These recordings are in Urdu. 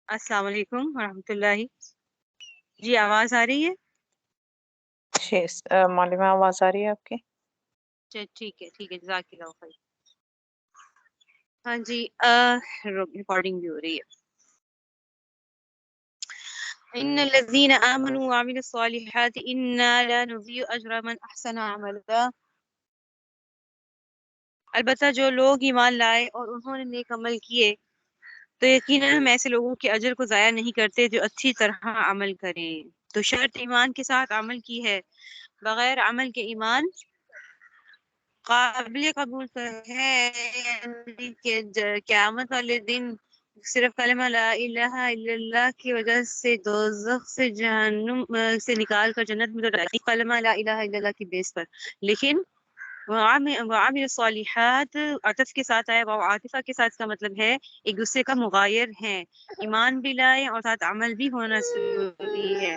السلام علیکم ورحمۃ اللہ. جی آواز آ رہی ہے؟ معلومہ آواز آ رہی ہے آپ کی؟ ٹھیک ہے جزاک اللہ خیر. ہاں جی ریکارڈنگ بھی ہو رہی ہے. ان الذين امنوا وعملوا الصالحات انا لا نضيع اجر من احسن عملا. البتہ جو لوگ ایمان لائے اور انہوں نے نیک عمل کیے تو یقیناً ہم ایسے لوگوں کے اجر کو ضائع نہیں کرتے جو اچھی طرح عمل کریں. تو شرط ایمان کے ساتھ عمل کی ہے، بغیر عمل کے ایمان قابل قبول ہے، یعنی کہ قیامت والے دن صرف کلمہ لا الہ الا اللہ کی وجہ سے دوزخ سے جہنم سے نکال کر جنت میں تو ڈالیں کلمہ لا الہ الا اللہ کی بیس پر. لیکن وعامل الصالحات عطف کے ساتھ آیا، عاطفہ کے ساتھ کا مطلب ہے ایک دوسرے کا مغایر ہیں. ایمان بھی لائے اور ساتھ عمل بھی ہونا ضروری ہے.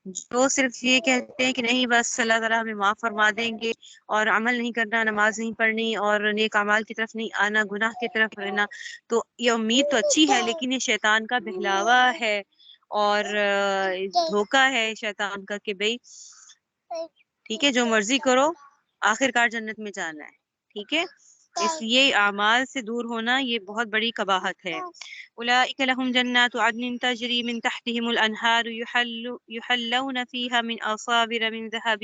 جو صرف یہ کہتے ہیں کہ نہیں بس اللہ تعالیٰ ہمیں معاف فرما دیں گے اور عمل نہیں کرنا، نماز نہیں پڑھنی اور نیک اعمال کی طرف نہیں آنا، گناہ کی طرف رہنا، تو یہ امید تو اچھی ہے لیکن یہ شیطان کا بہلاوا ہے اور دھوکہ ہے شیطان کا کہ بھئی ٹھیک ہے جو مرضی کرو آخر کار جنت میں جانا ہے. ٹھیک ہے، اس لیے اعمال سے دور ہونا یہ بہت بڑی قباحت ہے. اولئک لهم جنات عدن تجری من تحتهم الانہار یحلون فیها من اصابر من ذهب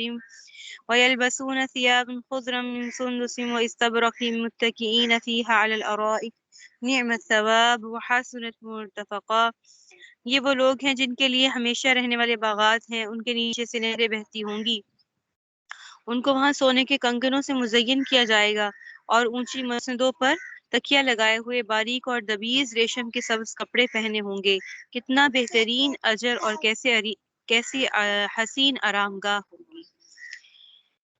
ويلبسون ثيابا خضرا من سندس واستبرق متكئين فيها على الارائك نعم الثواب وحسنت مرتفقا. یہ وہ لوگ ہیں جن کے لیے ہمیشہ رہنے والے باغات ہیں، ان کے نیچے سے نہریں بہتی ہوں گی، ان کو وہاں سونے کے کنگنوں سے مزین کیا جائے گا اور اونچی مسندوں پر تکیہ لگائے ہوئے باریک اور دبیز ریشم کے سبز کپڑے پہنے ہوں گے. کتنا بہترین اجر اور کیسی حسین آرام گاہ ہوگی.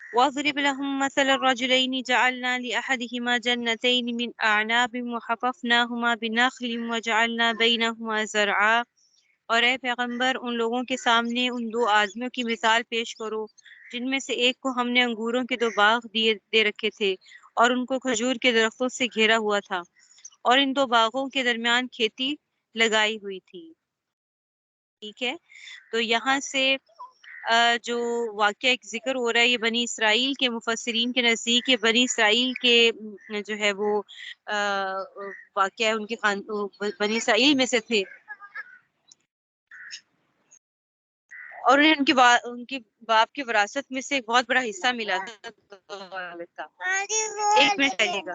واضرب لهم مثل الرجلين جعلنا لأحدهما جنتين من أعناب وحففناهما بنخل وجعلنا بينهما زرعا. اور اے پیغمبر ان لوگوں کے سامنے ان دو آدمیوں کی مثال پیش کرو جن میں سے ایک کو ہم نے انگوروں کے دو باغ دے رکھے تھے اور ان کو کھجور کے درختوں سے گھیرا ہوا تھا اور ان دو باغوں کے درمیان کھیتی لگائی ہوئی تھی. ٹھیک ہے، تو یہاں سے جو واقعہ ایک ذکر ہو رہا ہے یہ بنی اسرائیل کے مفسرین کے نزدیک یہ بنی اسرائیل کے جو ہے وہ واقعہ ہے، ان کے بنی اسرائیل میں سے تھے اور انہیں ان کے باپ کی وراثت میں سے ایک بہت بڑا حصہ ملا تھا. ایک منٹ رہیے گا.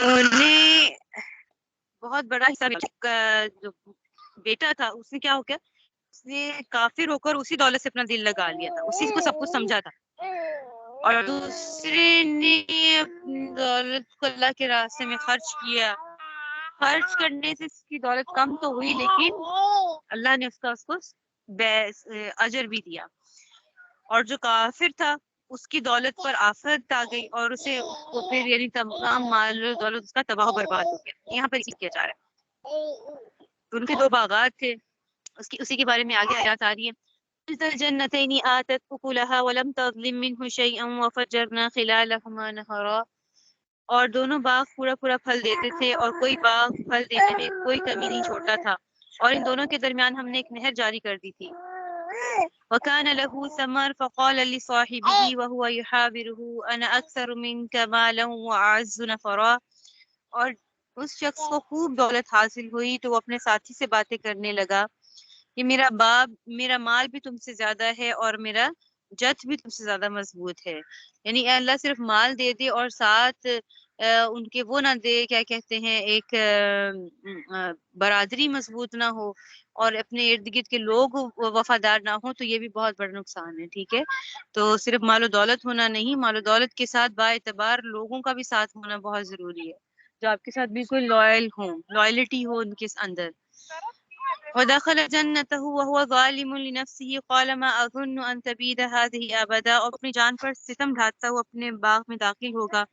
انہیں بہت بڑا حصہ جو بیٹا تھا اس نے کیا ہو گیا، اس نے کافر ہو کر اسی دولت سے اپنا دل لگا لیا تھا، اسی کو سب کچھ سمجھا تھا اور دوسرے نے اپنی دولت کو اللہ کے راستے میں خرچ کیا. خرچ کرنے سے اس کی دولت کم تو ہوئی لیکن اللہ نے اس کو اجر بھی دیا. اور جو کافر تھا اس کی دولت پر آفت آ گئی اور اسے کو پھر یعنی تمام مال و دولت اس کا تباہ و برباد ہو گیا. یہاں پر کیا جا رہا ہے ان کے دو باغات تھے، اسی کے بارے میں آگے آیات آ رہی ہے. الجنتین آتت اکلها ولم تظلم منه شیئا وفجرنا خلالهما نہرا. اور دونوں باغ پورا پھل دیتے تھے اور کوئی باغ پھل دینے میں کوئی کمی نہیں چھوڑتا تھا اور ان دونوں کے درمیان ہم نے ایک نہر جاری کر دی تھی. وَكَانَ لَهُ ثَمَرٌ فَقَالَ لِصَاحِبِهِ وَهُوَ يُحَاوِرُهُ أَنَا أَكْثَرُ مِنكَ مَالًا وَأَعَزُّ نَفَرًا. اور اس شخص کو خوب دولت حاصل ہوئی تو وہ اپنے ساتھی سے باتیں کرنے لگا کہ میرا مال بھی تم سے زیادہ ہے اور میرا جت بھی تم سے زیادہ مضبوط ہے. یعنی اے اللہ صرف مال دے دے اور ساتھ ان کے وہ نہ دے کیا کہتے ہیں ایک برادری مضبوط نہ ہو اور اپنے ارد گرد کے لوگ وفادار نہ ہو تو یہ بھی بہت بڑا نقصان ہے. ٹھیک ہے، تو صرف مال و دولت ہونا نہیں، مال و دولت کے ساتھ با اعتبار لوگوں کا بھی ساتھ ہونا بہت ضروری ہے جو آپ کے ساتھ بالکل لائل ہوں، لائلٹی ہو ان کے اندر. ودخل جنته وهو ظالم لنفسه قال ما اظن ان تبيد هذه ابدا. اور اپنی جان پر ستم ڈھاتا ہوا اپنے باغ میں داخل ہوگا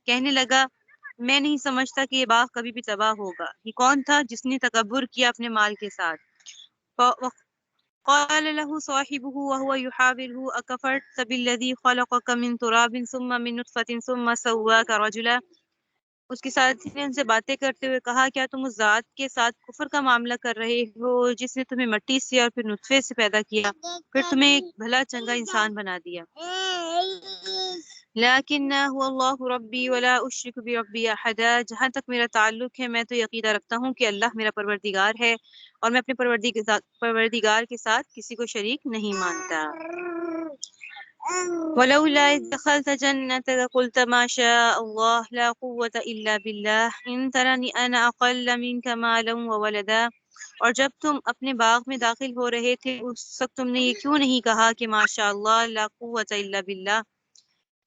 کہنے لگا میں نہیں سمجھتا کہ یہ باغ کبھی بھی تباہ ہوگا۔ یہ کون تھا جس نے تکبر کیا اپنے مال کے ساتھ؟ قال له صاحبه وهو يحاوره أكفرت بالذي خلقك من تراب ثم من نطفة ثم سواك رجلا۔ اس کے ساتھی نے ان سے باتیں کرتے ہوئے کہا کیا تم اس ذات کے ساتھ کفر کا معاملہ کر رہے ہو جس نے تمہیں مٹی سے اور پھر نطفے سے پیدا کیا، پھر تمہیں ایک بھلا چنگا انسان بنا دیا۔ لیکن هو اللہ ربی ولا اشرک بربی احدا، جہاں تک میرا تعلق ہے میں تو عقیدہ رکھتا ہوں کہ اللہ میرا پروردگار ہے اور میں اپنے پروردگار کے ساتھ کسی کو شریک نہیں مانتا۔ ولولا إذ دخلت جنتك قلت ما شاء الله لا قوة إلا بالله إن ترني أنا أقل منك مالا وولدا، اور جب تم اپنے باغ میں داخل ہو رہے تھے اس وقت تم نے یہ کیوں نہیں کہا کہ ماشاء اللہ لا قوة إلا بالله،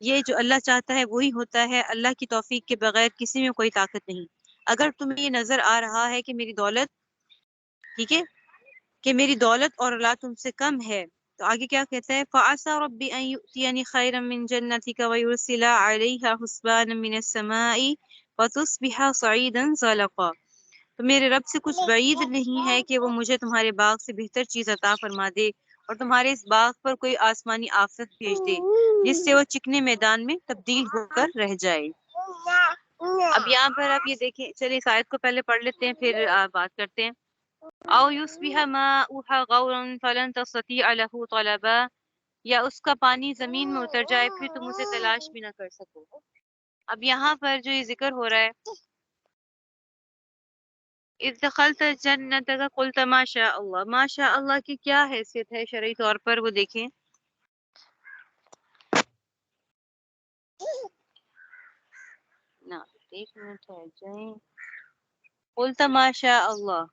یہ جو اللہ چاہتا ہے وہی ہوتا ہے، اللہ کی توفیق کے بغیر کسی میں کوئی طاقت نہیں۔ اگر تمہیں یہ نظر آ رہا ہے کہ میری دولت، ٹھیک ہے، کہ میری دولت اور اولاد تم سے کم ہے، تو آگے کیا کہتا ہے فَعَسَىٰ رَبِّ أَن يُؤْتِيَنِ خَيْرًا مِّن جَنَّتِكَ وَيُرْسِلَ عَلَيْهَا حُسْبَانًا مِّنَ السَّمَاءِ فَتُصْبِحَ صَعِيدًا زَلَقًا، تو میرے رب سے کچھ بعید نہیں ہے کہ وہ مجھے تمہارے باغ سے بہتر چیز عطا فرما دے اور تمہارے اس باغ پر کوئی آسمانی آفت بھیج دے جس سے وہ چکنے میدان میں تبدیل ہو کر رہ جائے۔ اب یہاں پر آپ یہ دیکھیں، چلیے اس آیت کو پہلے پڑھ لیتے ہیں پھر بات کرتے ہیں۔ او یصبح ماؤها غورا فلن تستطيع له طلبا، یا اس کا پانی زمین میں اتر جائے پھر تم اسے تلاش بھی نہ کر سکو۔ اب یہاں پر جو یہ ذکر ہو رہا ہے اذ دخلت جنتک قلت ما شاء اللہ، ما شاء اللہ کی کیا حیثیت ہے شرعی طور پر وہ دیکھیں۔ نا ایک منٹ ٹھہر جائیں، قلت ما شاء اللہ،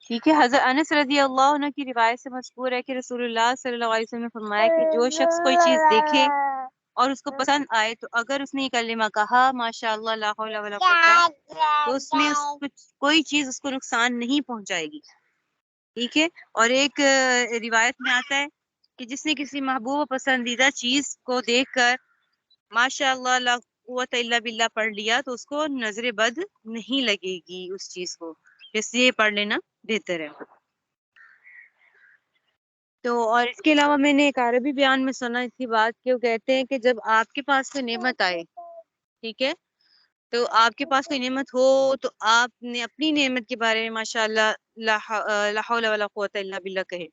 ٹھیک ہے۔ حضرت انس رضی اللہ عنہ کی روایت سے مذکور ہے کہ رسول اللہ صلی اللہ علیہ وسلم نے فرمایا کہ جو شخص کوئی چیز دیکھے اور اس کو پسند آئے تو اگر اس نے یہ کلمہ کہا ماشاء اللہ لا حول ولا قوت، تو اس میں کوئی چیز اس کو نقصان نہیں پہنچائے گی، ٹھیک ہے۔ اور ایک روایت میں آتا ہے کہ جس نے کسی محبوب و پسندیدہ چیز کو دیکھ کر ماشاء اللہ لا قوت الا باللہ پڑھ لیا تو اس کو نظر بد نہیں لگے گی اس چیز کو، اس لیے پڑھ لینا بہتر ہے۔ تو اور اس کے علاوہ میں نے ایک عربی بیان میں سنا اس کی بات کہ وہ کہتے ہیں کہ جب آپ کے پاس کوئی نعمت آئے، ٹھیک ہے، تو آپ کے پاس کوئی نعمت ہو تو آپ نے اپنی نعمت کے بارے میں ماشاء اللہ لا حول ولا قوت الا باللہ کہے،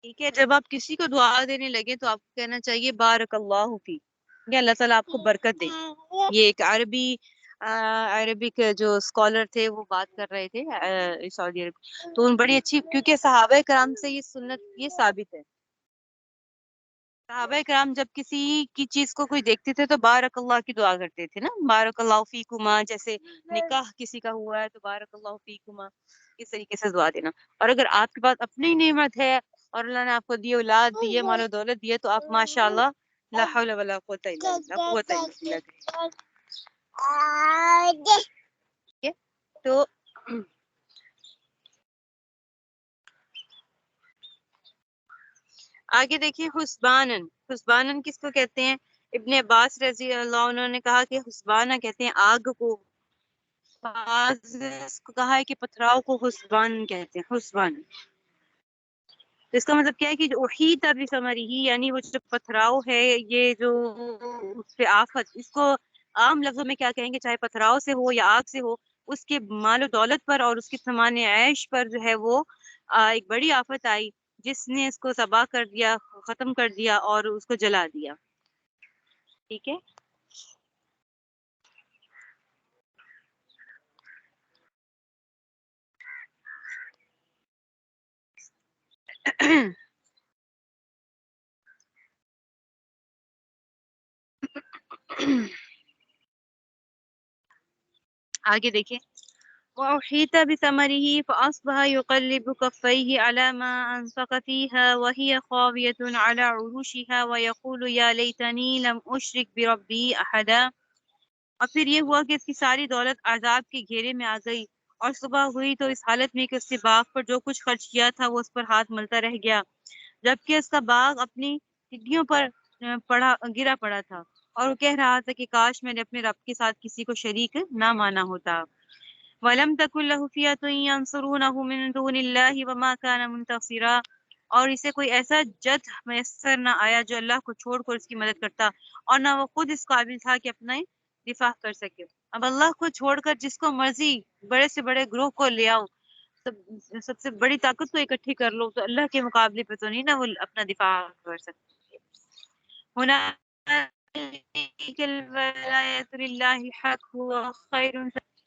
ٹھیک ہے۔ جب آپ کسی کو دعا دینے لگے تو آپ کو کہنا چاہیے بارک اللہ فی، کہ اللہ تعالیٰ آپ کو برکت دے۔ یہ ایک عربک جو اسکالر تھے وہ بات کر رہے تھے سعودی عرب، تو بڑی اچھی، کیونکہ صحابہ کرام سے یہ سنت یہ ثابت ہے، صحابہ کرام جب کسی کی چیز کو کوئی دیکھتے تھے تو بارک اللہ کی دعا کرتے تھے نا، بارک اللہ فیکما، جیسے نکاح کسی کا ہوا ہے تو بارک اللہ فیکما، اس طریقے سے دعا دینا۔ اور اگر آپ کے پاس اپنی نعمت ہے اور اللہ نے آپ کو دی، اولاد دی ہے، مال و دولت دی ہے، تو آپ ماشاء اللہ لا حول ولا قوت الا باللہ کہیں۔ ٹھیک ہے، تو آگے دیکھیے حسبانن، حسبانن کس کو کہتے ہیں؟ ابن عباس رضی اللہ عنہ نے کہا کہ حسبانہ کہتے ہیں آگ کو، بعض کو کہا ہے کہ پتھراؤ کو حسبان کہتے ہیں، حسبان۔ تو اس کا مطلب کیا ہے کہ جو احیط بثمرہ، یعنی وہ جو پتھراؤ ہے، یہ جو اس پہ آفت، اس کو عام لفظوں میں کیا کہیں گے، چاہے پتھراؤ سے ہو یا آگ سے ہو، اس کے مال و دولت پر اور اس کے سامان عیش پر جو ہے وہ ایک بڑی آفت آئی جس نے اس کو تباہ کر دیا، ختم کر دیا اور اس کو جلا دیا، ٹھیک ہے۔ آگے دیکھیں وأحيط بثمره فأصبح يقلب كفيه على ما أنفق فيها وهي خاوية على عروشها ويقول يا ليتني لم أشرك بربي أحدا، اور پھر یہ ہوا کہ اس کی ساری دولت عذاب کے گھیرے میں آ گئی، اور صبح ہوئی تو اس حالت میں کہ اس کے باغ پر جو کچھ خرچ کیا تھا وہ اس پر ہاتھ ملتا رہ گیا، جبکہ اس کا باغ اپنی ٹڈیوں پر گرا پڑا تھا، اور وہ کہہ رہا تھا کہ کاش میں نے اپنے رب کے ساتھ کسی کو شریک نہ مانا ہوتا۔ وَلَمْ تَكُنْ لَهُ فِئَةٌ يَنْصُرُونَهُ مِن دُونِ اللَّهِ وَمَا كَانَ مُنتَصِرًا، اور اسے کوئی ایسا جد میسر نہ آیا جو اللہ کو چھوڑ کر اس کی مدد کرتا، اور نہ وہ خود اس قابل تھا کہ اپنا دفاع کر سکے۔ اب اللہ کو چھوڑ کر جس کو مرضی بڑے سے بڑے گروہ کو لے آؤ، سب سے بڑی طاقت کو اکٹھی کر لو، تو اللہ کے مقابلے پہ تو نہیں نا وہ اپنا دفاع کر سکتے۔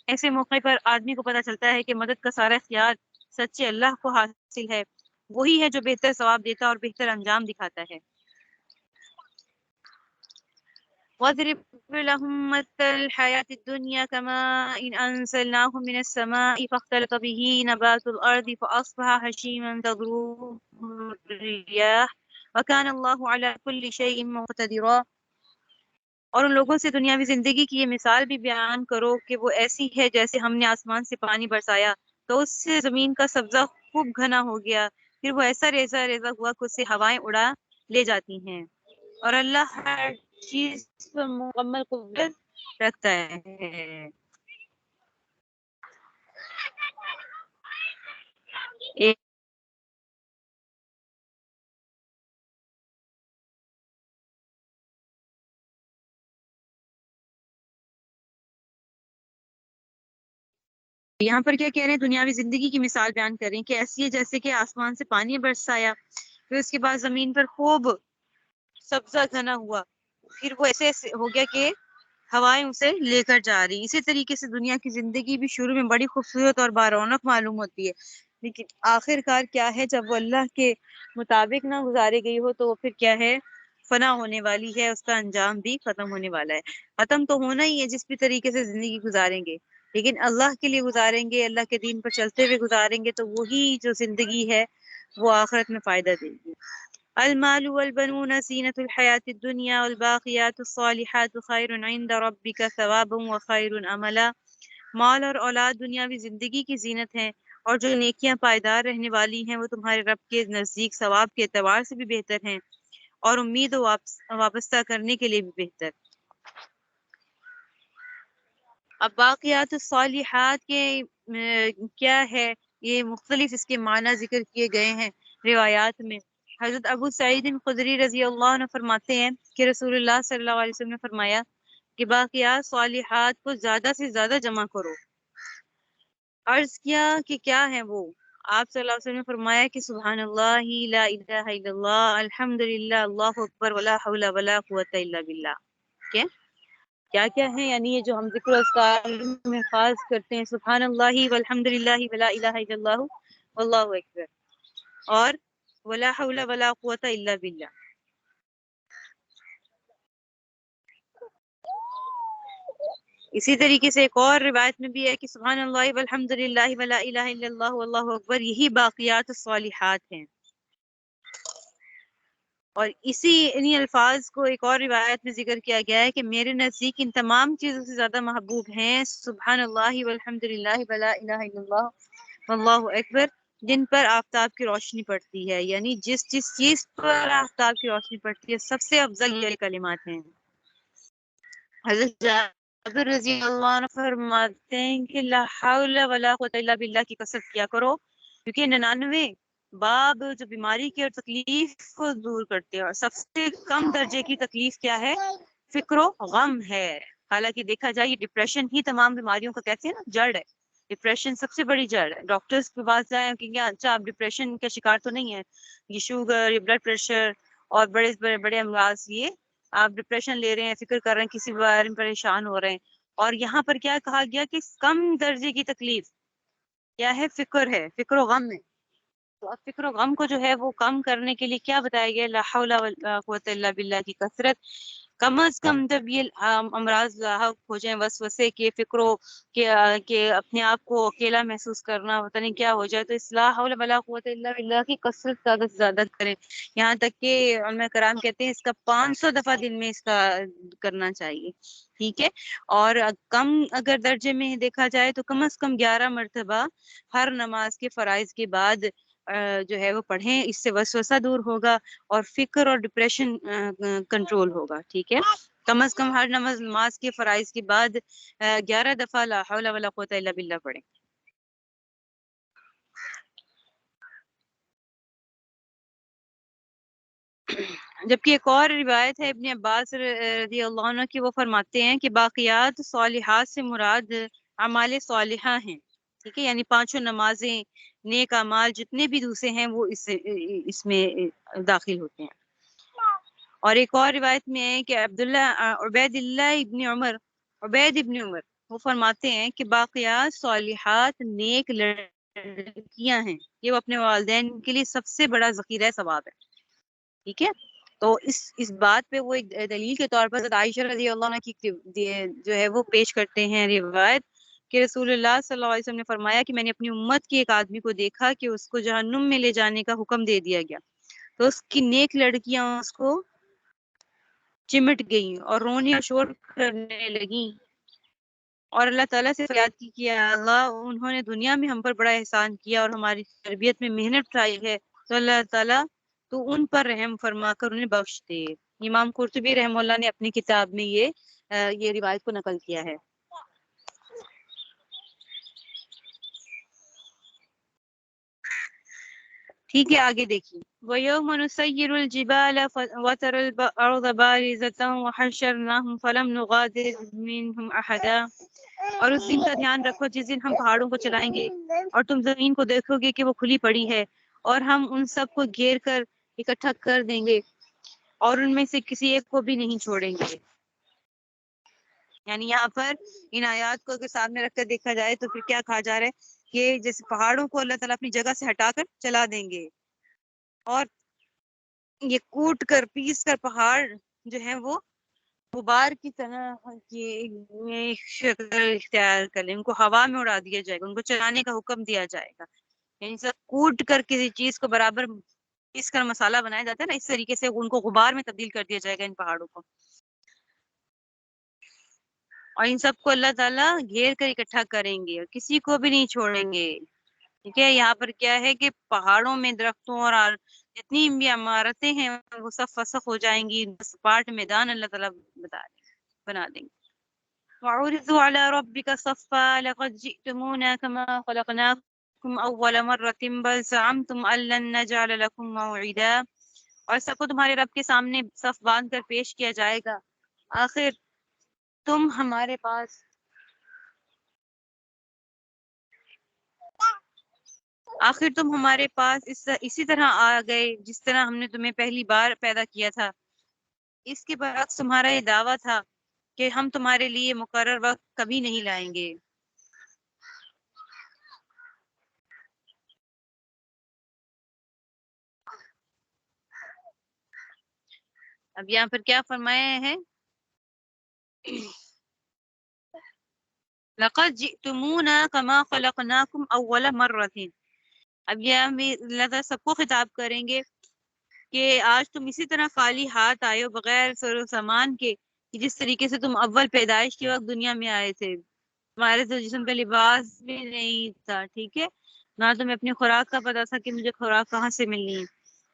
ایسے موقع پر آدمی کو پتہ چلتا ہے کہ مدد کا سارا اختیار سچے اللہ کو حاصل ہے، وہی ہے جو بہتر ثواب دیتا اور بہتر انجام دکھاتا ہے۔ وَاضْرِبْ لَهُم مَثَلَ الْحَيَاةِ الدُّنْيَا كَمَاءٍ أَنزَلْنَاهُ مِنَ السَّمَاءِ فَاخْتَلَطَ بِهِ نَبَاتُ الْأَرْضِ فَأَصْبَحَ هَشِيمًا تَذْرُوهُ الرِّيَاحُ وَكَانَ اللَّهُ عَلَى كُلِّ شَيْءٍ مُقْتَدِرًا۔ اور ان لوگوں سے دنیاوی زندگی کی یہ مثال بھی بیان کرو کہ وہ ایسی ہے جیسے ہم نے آسمان سے پانی برسایا تو اس سے زمین کا سبزہ خوب گھنا ہو گیا، پھر وہ ایسا ریزہ ریزہ ہوا کہ اسے ہوائیں اڑا لے جاتی ہیں، اور اللہ ہر چیز پر مکمل قدرت رکھتا ہے۔ یہاں پر کیا کہہ رہے ہیں؟ دنیاوی زندگی کی مثال بیان کر رہے ہیں کہ ایسی ہے جیسے کہ آسمان سے پانی برسایا، پھر اس کے بعد زمین پر خوب سبزہ گھنا ہوا، پھر وہ ایسے ہو گیا کہ ہوائیں اسے لے کر جا رہی۔ اسی طریقے سے دنیا کی زندگی بھی شروع میں بڑی خوبصورت اور بارونق معلوم ہوتی ہے، لیکن آخر کار کیا ہے، جب وہ اللہ کے مطابق نہ گزاری گئی ہو تو وہ پھر کیا ہے، فنا ہونے والی ہے، اس کا انجام بھی ختم ہونے والا ہے۔ ختم تو ہونا ہی ہے جس بھی طریقے سے زندگی گزاریں گے، لیکن اللہ کے لیے گزاریں گے، اللہ کے دین پر چلتے ہوئے گزاریں گے تو وہی جو زندگی ہے وہ آخرت میں فائدہ دے گی۔ المال والبنون زینة الحیاة الدنیا والباقیات الصالحات خیر عند ربک ثوابا وخیر عملا۔ مال اور اولاد دنیاوی زندگی کی زینت ہیں، اور جو نیکیاں پائیدار رہنے والی ہیں وہ تمہارے رب کے نزدیک ثواب کے اعتبار سے بھی بہتر ہیں، اور امید وابستہ کرنے کے لیے بھی بہتر۔ اب باقیات الصالحات کے کیا ہے، یہ مختلف اس کے معنی ذکر کیے گئے ہیں روایات میں۔ حضرت ابو سعید خدری رضی اللہ عنہ فرماتے ہیں کہ رسول اللہ صلی اللہ علیہ وسلم نے فرمایا کہ باقیات صالحات کو زیادہ سے زیادہ جمع کرو۔ عرض کیا کہ کیا ہے وہ؟ آپ صلی اللہ علیہ وسلم نے فرمایا کہ سبحان اللہ، لا الہ الا اللہ، الحمد للہ، اللہ اکبر، ولا حول ولا قوۃ الا باللہ۔ کیا کیا ہے؟ یعنی یہ جو ہم ذکر و اذکار میں خاص کرتے ہیں، سبحان اللہ والحمد للہ ولا الہ الا اللہ واللہ اکبر، اور ولا حول ولا قوۃ الا باللہ۔ اسی طریقے سے ایک اور روایت میں بھی ہے کہ سبحان اللہ والحمد للہ ولا الہ الا اللہ واللہ اکبر، یہی باقیات الصالحات ہیں۔ اور انہی الفاظ کو ایک اور روایت میں ذکر کیا گیا ہے کہ میرے نزدیک ان تمام چیزوں سے زیادہ محبوب ہیں سبحان اللہ والحمد للہ ولا الہ الا اللہ واللہ اکبر، جن پر آفتاب کی روشنی پڑتی ہے، یعنی جس چیز پر آفتاب کی روشنی پڑتی ہے سب سے افضل یہ کلمات ہیں۔ حضرت جابر رضی اللہ عنہ فرماتے ہیں کہ لا حول ولا قوۃ الا باللہ کی کثرت کیا کرو، کیونکہ 99 باب جو بیماری کی اور تکلیف کو دور کرتے ہیں، اور سب سے کم درجے کی تکلیف کیا ہے؟ فکر و غم ہے۔ حالانکہ دیکھا جائے یہ ڈپریشن ہی تمام بیماریوں کا کہتے ہیں نا جڑ ہے، ڈپریشن سب سے بڑی جڑ ہے۔ ڈاکٹرز کے پاس جائیں کہ اچھا آپ ڈپریشن کا شکار تو نہیں ہے، یہ شوگر، یہ بلڈ پریشر اور بڑے بڑے امراض، یہ آپ ڈپریشن لے رہے ہیں، فکر کر رہے ہیں، کسی بارے میں پریشان ہو رہے ہیں، اور یہاں پر کیا کہا گیا کہ کم درجے کی تکلیف کیا ہے؟ فکر ہے، فکر و غم ہے۔ تو اب فکر و غم کو جو ہے وہ کم کرنے کے لیے کیا بتایا گیا؟ لا حول ولا قوۃ الا باللہ کی کثرت۔ کم از کم جب یہ امراض لاحق ہو جائیں، وسوسے کے، فکروں کہ اپنے آپ کو اکیلا محسوس کرنا، پتہ نہیں کیا ہو جائے، تو اس لا حول ولا قوۃ الا باللہ کی کثرت زیادہ سے زیادہ کریں۔ یہاں تک کہ علماء کرام کہتے ہیں اس کا 500 دفعہ دن میں اس کا کرنا چاہیے، ٹھیک ہے۔ اور کم اگر درجے میں دیکھا جائے تو کم از کم 11 مرتبہ ہر نماز کے فرائض کے بعد جو ہے وہ پڑھیں، اس سے وسوسہ دور ہوگا اور فکر اور ڈپریشن کنٹرول ہوگا. ٹھیک ہے، کم از کم ہر نماز کے فرائض کے بعد 11 دفعہ لا حول ولا قوت الا باللہ پڑھیں. جبکہ ایک اور روایت ہے ابن عباس رضی اللہ عنہ کی، وہ فرماتے ہیں کہ باقیات صالحات سے مراد اعمال صالحہ ہیں. ٹھیک ہے، یعنی پانچوں نمازیں، نیک اعمال جتنے بھی دوسرے ہیں وہ اس میں داخل ہوتے ہیں. اور ایک اور روایت میں ہے کہ عبید ابن عمر وہ فرماتے ہیں کہ باقیات صالحات نیک لڑکیاں ہیں، یہ وہ اپنے والدین کے لیے سب سے بڑا ذخیرہ ثواب ہے. ٹھیک ہے، تو اس بات پہ وہ ایک دلیل کے طور پر حضرت عائشہ رضی اللہ عنہ کی جو ہے وہ پیش کرتے ہیں روایت کہ رسول اللہ صلی اللہ علیہ وسلم نے فرمایا کہ میں نے اپنی امت کے ایک آدمی کو دیکھا کہ اس کو جہنم میں لے جانے کا حکم دے دیا گیا، تو اس کی نیک لڑکیاں اس کو چمٹ گئیں اور رونے اور شور کرنے لگیں اور اللہ تعالیٰ سے فریاد کی کہ اللہ انہوں نے دنیا میں ہم پر بڑا احسان کیا اور ہماری تربیت میں محنت اٹھائی ہے، تو اللہ تعالیٰ تو ان پر رحم فرما کر انہیں بخش دے. امام قرطبی رحمہ اللہ نے اپنی کتاب میں یہ روایت کو نقل کیا ہے. ٹھیک ہے، آگے دیکھیے. وَيَوْمَ نُسَيِّرُ الْجِبَالَ وَتَرَى الْأَرْضَ بَارِزَةً وَحَشَرْنَاهُمْ فَلَمْ نُغَادِرْ مِنْهُمْ أَحَدًا. اور اس دن کا دھیان رکھو جس دن ہم پہاڑوں کو چلائیں گے اور تم زمین کو دیکھو گے کہ وہ کھلی پڑی ہے، اور ہم ان سب کو گھیر کر اکٹھا کر دیں گے اور ان میں سے کسی ایک کو بھی نہیں چھوڑیں گے. یعنی یہاں پر ان آیات کو اگر سامنے رکھ کر دیکھا جائے تو پھر کیا کہا جا رہا ہے کہ جیسے پہاڑوں کو اللہ تعالیٰ اپنی جگہ سے ہٹا کر چلا دیں گے، اور یہ کوٹ کر پیس کر پہاڑ جو ہیں وہ غبار کی طرح کی شکل اختیار کر لیں، ان کو ہوا میں اڑا دیا جائے گا، ان کو چلانے کا حکم دیا جائے گا. یعنی سب کوٹ کر کسی چیز کو برابر پیس کر مسالہ بنایا جاتا ہے نا، اس طریقے سے ان کو غبار میں تبدیل کر دیا جائے گا ان پہاڑوں کو، اور ان سب کو اللہ تعالیٰ گھیر کر اکٹھا کریں گے اور کسی کو بھی نہیں چھوڑیں گے. ٹھیک ہے، یہاں پر کیا ہے کہ پہاڑوں میں درختوں اور جتنی بھی عمارتیں ہیں وہ سب فسخ ہو جائیں گی، سپاٹ میدان اللہ تعالیٰ بنا دیں گے. وَعُرِضُوا عَلَىٰ رَبِّكَ صَفًّا لَقَدْ جِئْتُمُونَا كَمَا خَلَقْنَاكُمْ أَوَّلَ مَرَّةٍ بَلْ زَعَمْتُمْ أَن لَّن نَّجْعَلَ لَكُم مَّوْعِدًا. اور سب کو تمہارے رب کے سامنے صف باندھ کر پیش کیا جائے گا، آخر تم ہمارے پاس اسی طرح آ گئے جس طرح ہم نے تمہیں پہلی بار پیدا کیا تھا. اس کے برعکس تمہارا یہ دعویٰ تھا کہ ہم تمہارے لیے مقرر وقت کبھی نہیں لائیں گے. اب یہاں پر کیا فرمایا ہے؟ لَقَدْ جِئْتُمُونَا كَمَا خَلَقْنَاكُمْ أَوَّلَ مَرَّةٍ. اب یہ اللہ تعالیٰ سب کو خطاب کریں گے کہ آج تم اسی طرح خالی ہاتھ آئے ہو بغیر سر و سامان کے جس طریقے سے تم اول پیدائش کے وقت دنیا میں آئے تھے. تمہارے تو جسم پہ لباس بھی نہیں تھا، ٹھیک ہے، نہ تمہیں اپنی خوراک کا پتا تھا کہ مجھے خوراک کہاں سے ملنی ہے.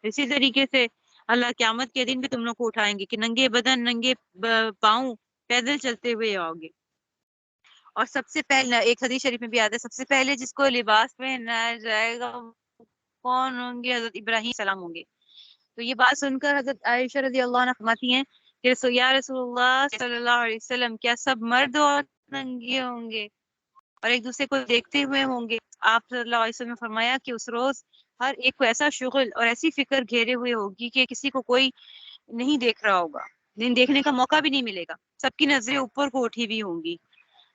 اسی طریقے سے اللہ قیامت کے دن بھی تم لوگ کو اٹھائیں گے کہ ننگے بدن ننگے پاؤں پیدل چلتے ہوئے آؤ گے. اور سب سے پہلے ایک حدیث شریف میں بھی آتا ہے سب سے پہلے جس کو لباس پہنایا جائے گا کون ہوں گے؟ حضرت ابراہیم السلام ہوں گے. تو یہ بات سن کر حضرت عائشہ رضی اللہ عنہ فرماتی ہیں کہ یا رسول اللہ صلی اللہ علیہ وسلم کیا سب مرد اور ننگے ہوں گے اور ایک دوسرے کو دیکھتے ہوئے ہوں گے؟ آپ صلی اللہ علیہ وسلم نے فرمایا کہ اس روز ہر ایک کو ایسا شغل اور ایسی فکر گھیرے ہوئے ہوگی کہ کسی کو کوئی نہیں دیکھ رہا ہوگا، دیکھنے کا موقع بھی نہیں ملے گا، سب کی نظریں اوپر کو اٹھی ہوئی ہوں گی.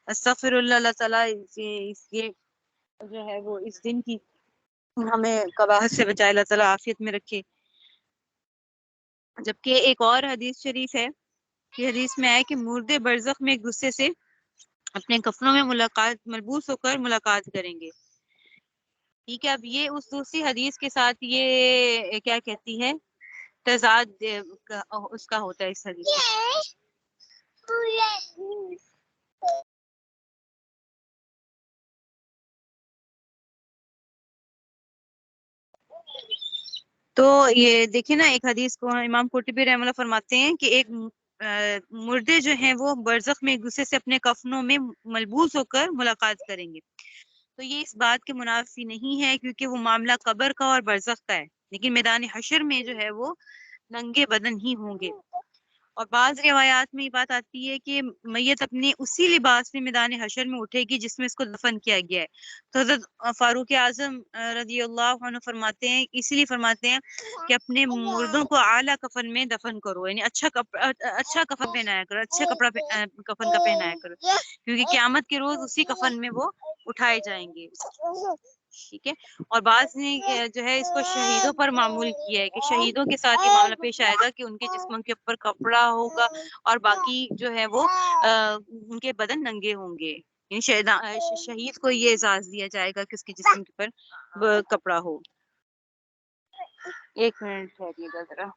استغفر اللہ، اللہ تعالیٰ یہ جو ہے وہ اس دن کی ہمیں قباحت سے بچائے، اللہ تعالیٰ عافیت میں رکھے. جبکہ ایک اور حدیث شریف ہے کہ حدیث میں آئے کہ مردے برزخ میں ایک دوسرے سے اپنے کفنوں میں ملبوس ہو کر ملاقات کریں گے. ٹھیک ہے، اب یہ اس دوسری حدیث کے ساتھ یہ کیا کہتی ہے تضاد اس کا ہوتا ہے اس حدیث تو یہ دیکھیں نا، ایک حدیث کو امام قرطبی رحمہ اللہ فرماتے ہیں کہ ایک مردے جو ہیں وہ برزخ میں ایک دوسرے سے اپنے کفنوں میں ملبوس ہو کر ملاقات کریں گے. تو یہ اس بات کے منافی نہیں ہے، کیونکہ وہ معاملہ قبر کا اور برزخ کا ہے، لیکن میدان حشر میں جو ہے وہ ننگے بدن ہی ہوں گے. اور بعض روایات میں یہ بات آتی ہے کہ میت اپنے اسی لباس میں میدان حشر میں اٹھے گی جس میں اس کو دفن کیا گیا ہے. تو حضرت فاروق اعظم رضی اللہ عنہ فرماتے ہیں، اسی لیے فرماتے ہیں کہ اپنے مردوں کو اعلیٰ کفن میں دفن کرو، یعنی اچھا کفن پہنایا کرو، اچھا کپڑا کفن کا پہنایا کرو، کیونکہ قیامت کے روز اسی کفن میں وہ اٹھائے جائیں گے. ٹھیک ہے. اور بعض نے جو ہے اس کو شہیدوں پر معمول کیا ہے کہ شہیدوں کے ساتھ یہ معاملہ پیش آئے گا کہ ان کے جسموں کے اوپر کپڑا ہوگا اور باقی جو ہے وہ ان کے بدن ننگے ہوں گے. یعنی شہید کو یہ اعزاز دیا جائے گا کہ اس کے جسم کے اوپر کپڑا ہو. ایک منٹ ٹھہریے گا ذرا.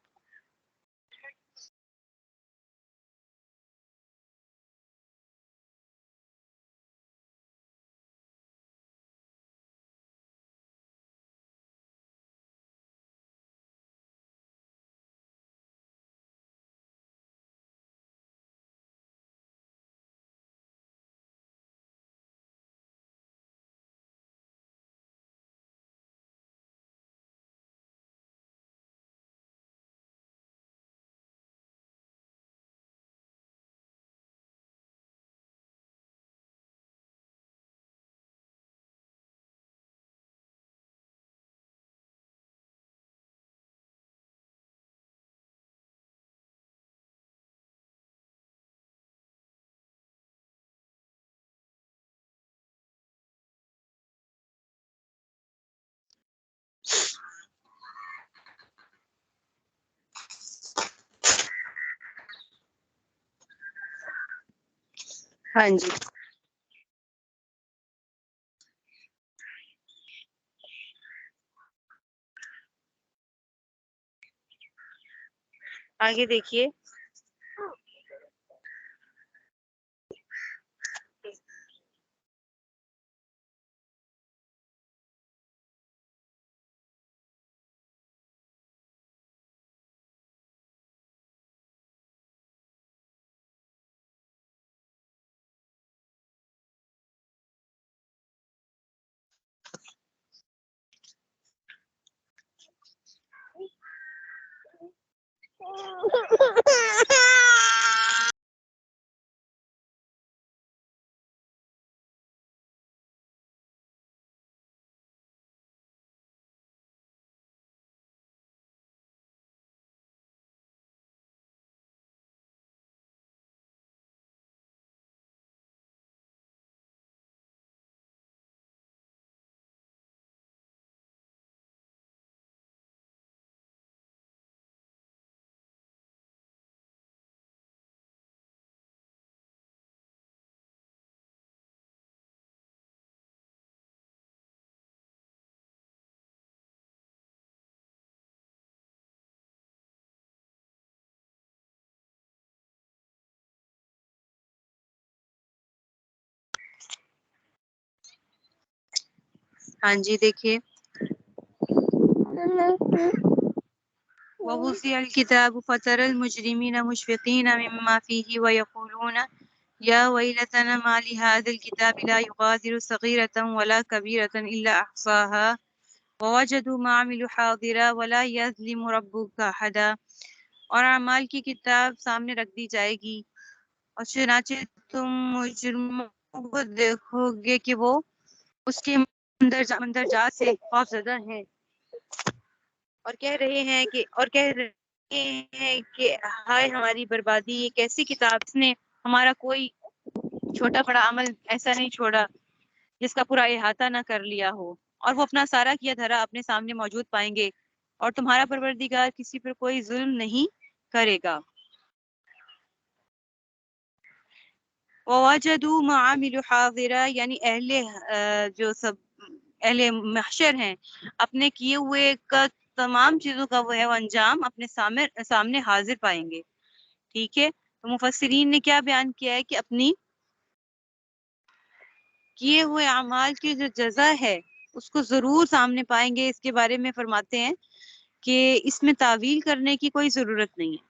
ہاں جی. آگے دیکھیے. ہاں جی دیکھیے. وَوُضِعَ الْكِتَابُ فَتَرَى الْمُجْرِمِينَ مُشْفِقِينَ مِمَّا فِيهِ وَيَقُولُونَ يَا وَيْلَتَنَا مَا لِهَذَا الْكِتَابِ لَا يُغَادِرُ صَغِيرَةً وَلَا كَبِيرَةً إِلَّا أَحْصَاهَا وَوَجَدُوا مَا عَمِلُوا حَاضِرًا وَلَا يَظْلِمُ رَبُّكَ أَحَدًا. اور اعمال کی کتاب سامنے رکھ دی جائے گی اور چنانچہ تم مجرموں کو دیکھو گے کہ وہ اس کے مندرجات سے خوفزدہ ہیں اور کہہ رہے ہیں کہ ہائے ہماری بربادی، یہ کیسی کتاب، اس نے ہمارا کوئی چھوٹا بڑا عمل ایسا نہیں چھوڑا جس کا پورا احاطہ نہ کر لیا ہو، اور وہ اپنا سارا کیا دھرا اپنے سامنے موجود پائیں گے، اور تمہارا پروردگار کسی پر کوئی ظلم نہیں کرے گا. وَوَجَدُوا مَا عَمِلُوا حَاضِرًا، یعنی اہل محشر ہیں، اپنے کیے ہوئے کا تمام چیزوں کا وہ ہے وہ انجام اپنے سامنے حاضر پائیں گے. ٹھیک ہے. تو مفسرین نے کیا بیان کیا ہے کہ اپنی کیے ہوئے اعمال کی جو جزا ہے اس کو ضرور سامنے پائیں گے. اس کے بارے میں فرماتے ہیں کہ اس میں تعویل کرنے کی کوئی ضرورت نہیں ہے۔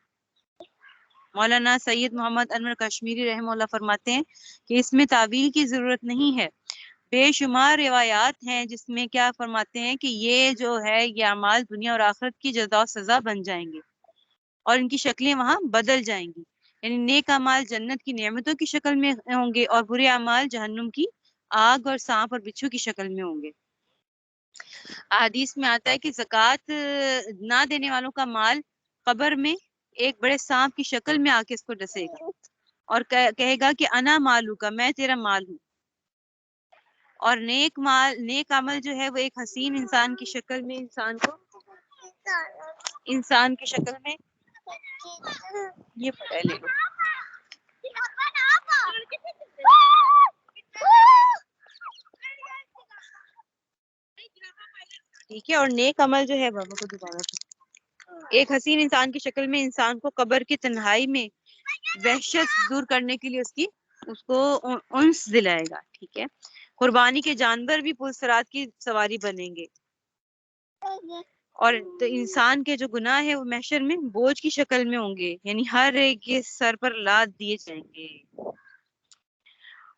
مولانا سید محمد انور کشمیری رحمہ اللہ فرماتے ہیں کہ اس میں تعویل کی ضرورت نہیں ہے۔ بے شمار روایات ہیں جس میں کیا فرماتے ہیں کہ یہ جو ہے یہ اعمال دنیا اور آخرت کی جزا و سزا بن جائیں گے اور ان کی شکلیں وہاں بدل جائیں گی، یعنی نیک اعمال جنت کی نعمتوں کی شکل میں ہوں گے اور برے اعمال جہنم کی آگ اور سانپ اور بچھو کی شکل میں ہوں گے۔ حدیث میں آتا ہے کہ زکوٰۃ نہ دینے والوں کا مال قبر میں ایک بڑے سانپ کی شکل میں آ کے اس کو ڈسے گا اور کہے گا کہ انا مالو کا، میں تیرا مال ہوں۔ اور نیک عمل جو ہے وہ ایک حسین انسان کی شکل میں انسان کی شکل میں یہ پہلے ٹھیک ہے، اور نیک عمل جو ہے بابا کو دوبارہ ایک حسین انسان کی شکل میں انسان کو قبر کی تنہائی میں وحشت دور کرنے کے لیے اس کو انس دلائے گا۔ ٹھیک ہے، قربانی کے جانور بھی پلسرات کی سواری بنیں گے اور تو انسان کے جو گناہ ہے وہ محشر میں بوجھ کی شکل میں ہوں گے، یعنی ہر ایک کے سر پر لاد دیے جائیں گے۔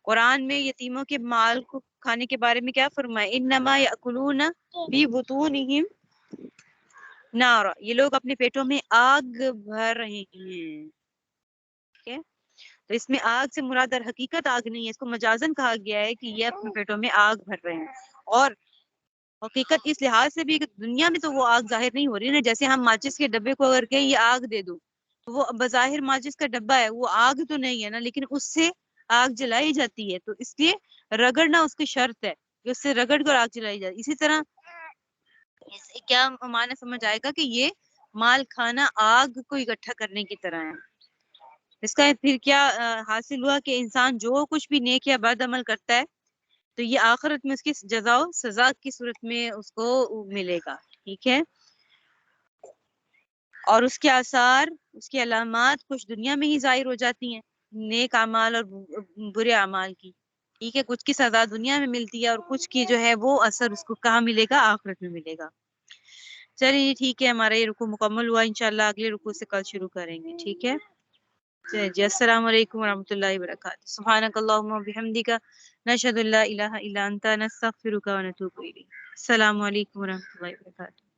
قرآن میں یتیموں کے مال کو کھانے کے بارے میں کیا فرمایا؟ انما یاکلون فی بطونہم نارا، یہ لوگ اپنے پیٹوں میں آگ بھر رہے ہیں۔ ٹھیک ہے، تو اس میں آگ سے مراد در حقیقت آگ نہیں ہے، اس کو مجازن کہا گیا ہے کہ یہ اپنے پیٹوں میں آگ بھر رہے ہیں، اور حقیقت اس لحاظ سے بھی کہ دنیا میں تو وہ آگ ظاہر نہیں ہو رہی نا، جیسے ہم ماچس کے ڈبے کو اگر کہیں یہ آگ دے دو تو وہ بظاہر ماچس کا ڈبہ ہے، وہ آگ تو نہیں ہے نا، لیکن اس سے آگ جلائی جاتی ہے، تو اس لیے رگڑنا اس کی شرط ہے کہ اس سے رگڑ کر آگ جلائی جاتی ہے۔ اسی طرح کیا معنی سمجھ آئے گا کہ یہ مال کھانا آگ کو اکٹھا کرنے کی طرح ہے۔ اس کا پھر کیا حاصل ہوا کہ انسان جو کچھ بھی نیک یا بد عمل کرتا ہے تو یہ آخرت میں اس کی جزا و سزا کی صورت میں اس کو ملے گا۔ ٹھیک ہے، اور اس کے آثار، اس کی علامات کچھ دنیا میں ہی ظاہر ہو جاتی ہیں، نیک اعمال اور برے اعمال کی۔ ٹھیک ہے، کچھ کی سزا دنیا میں ملتی ہے اور کچھ کی جو ہے وہ اثر اس کو کہاں ملے گا؟ آخرت میں ملے گا۔ چلیے ٹھیک ہے، ہمارا یہ رکوع مکمل ہوا، انشاءاللہ اگلے رکوع سے کل شروع کریں گے۔ ٹھیک ہے جی، السلام علیکم ورحمۃ اللہ وبرکاتہ۔ سبحانک اللہم وبحمدک، نشہد ان لا الہ الا انت، نستغفرک ونتوب الیک۔ السلام علیکم ورحمۃ اللہ وبرکاتہ۔